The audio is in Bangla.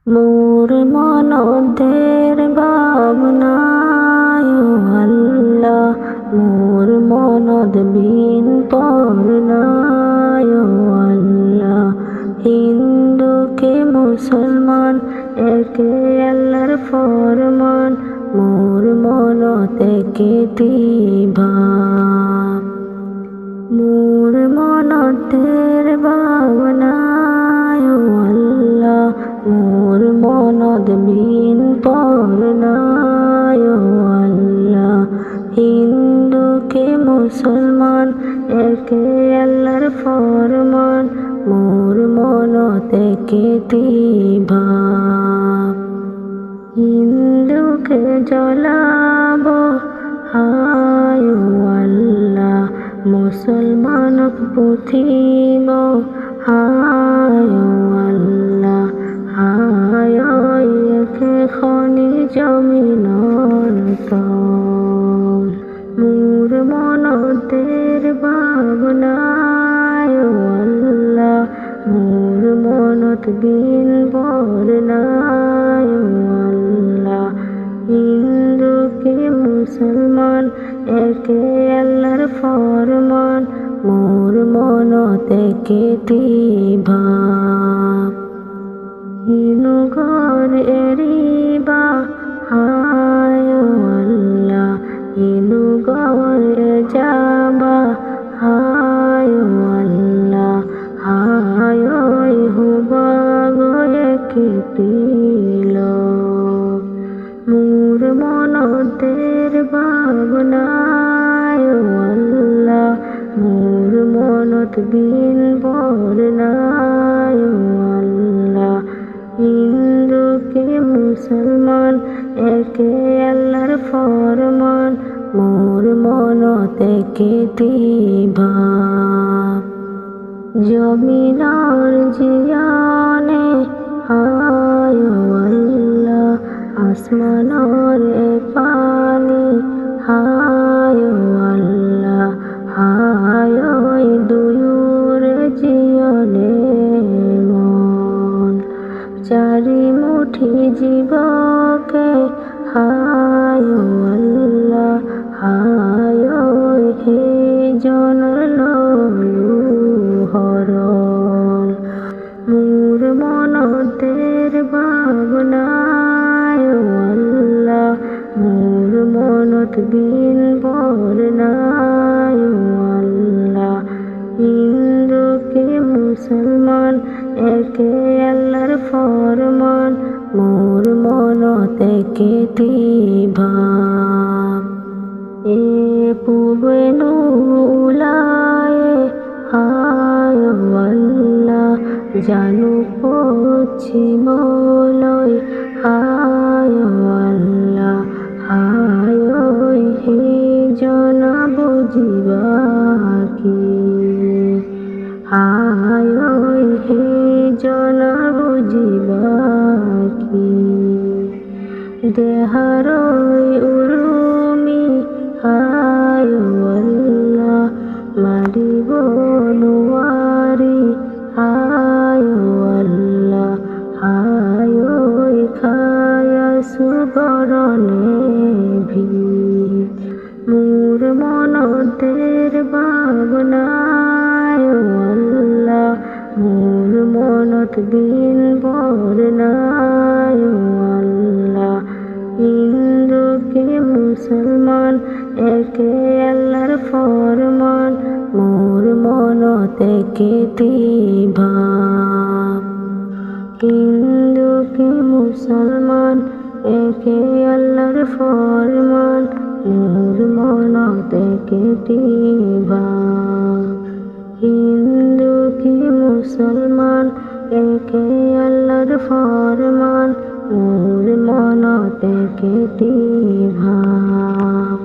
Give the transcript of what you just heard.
মোর মনদের ভাবনায় আল্লাহ, মোর মনদ বিন পরনায় আল্লাহ। হিন্দুকে মুসলমান একে আল্লাহর ফরমান, মোর মনতে কেটি ভাব। মোর মনদের ভাবনায় আল্লাহ, মোর মনদ বিন পরনায় আল্লাহ। হিন্দুকে মুসলমান একে আল্লাহর ফরমান, মোর মনতে কেটি ভাব। হিন্দুকে জ্বলাবো হায় আল্লাহ, মুসলমানক পুথিব হায় আল্লাহ। হায় একে খনি জমিনর তল, মোর মনদের ভাবনায় আল্লাহ, মোর মনত বিন বরনায় আল্লাহ। হিন্দুকে মুসলমান একে আল্লাহর ফরমান, মোর মনতে কেটি ভাব। হিনু ঘর এরিবা হায় আল্লাহ, হিনু ঘর যাবা হায় আল্লাহ। হায় হুবা গয়ে কেটিল, মোর মনদের ভাবনায় আল্লাহ, মোর মনত বিন বরনায় আল্লাহ। হিন্দুকে মুসলমান একে আল্লাহর ফরমান, মোর মনতে কেটি ভাব। জমিনার জিয়ানে হায় আল্লাহ, আসমানর পানি হায় আল্লাহ। হায় দুয়ুর জিয়নে মন, চারি মুঠি জীবকে হায় আল্লাহ। হায় হে জনল হরণ, মোর মনদের ভাবনায় আল্লাহ, মোর মনত বিন বরনায় আল্লাহ। হিন্দুকে মুসলমান একে আল্লাহর ফরমান, মোর মনতে কেটি ভাব। এ পূবে নুলায়ে হায় আল্লাহ, জানু পশ্চিমলয় হায় আল্লাহ। হায় হে জনা বুঝিবা কি, হায় হে জনা বুঝিবা কি। দেহার উরুমি হায় আল্লাহ, মারিব নুয়ারি হায় আল্লাহ। হায় খায়া সুবরণে ভি, মোর মনদের ভাবনায় আল্লাহ, মোর মনত বিন বরনায় আল্লাহ। হিন্দুকে মুসলমান একে আল্লাহর ফরমান, মোর মনতে কেটি ভাব। হিন্দুকে মুসলমান একে আল্লাহর ফরমান, মোর মনতে কেটি ভাব। হিন্দুকে মুসলমান একে আল্লাহর ফরমান, মোর মনতে কেটি ভাব।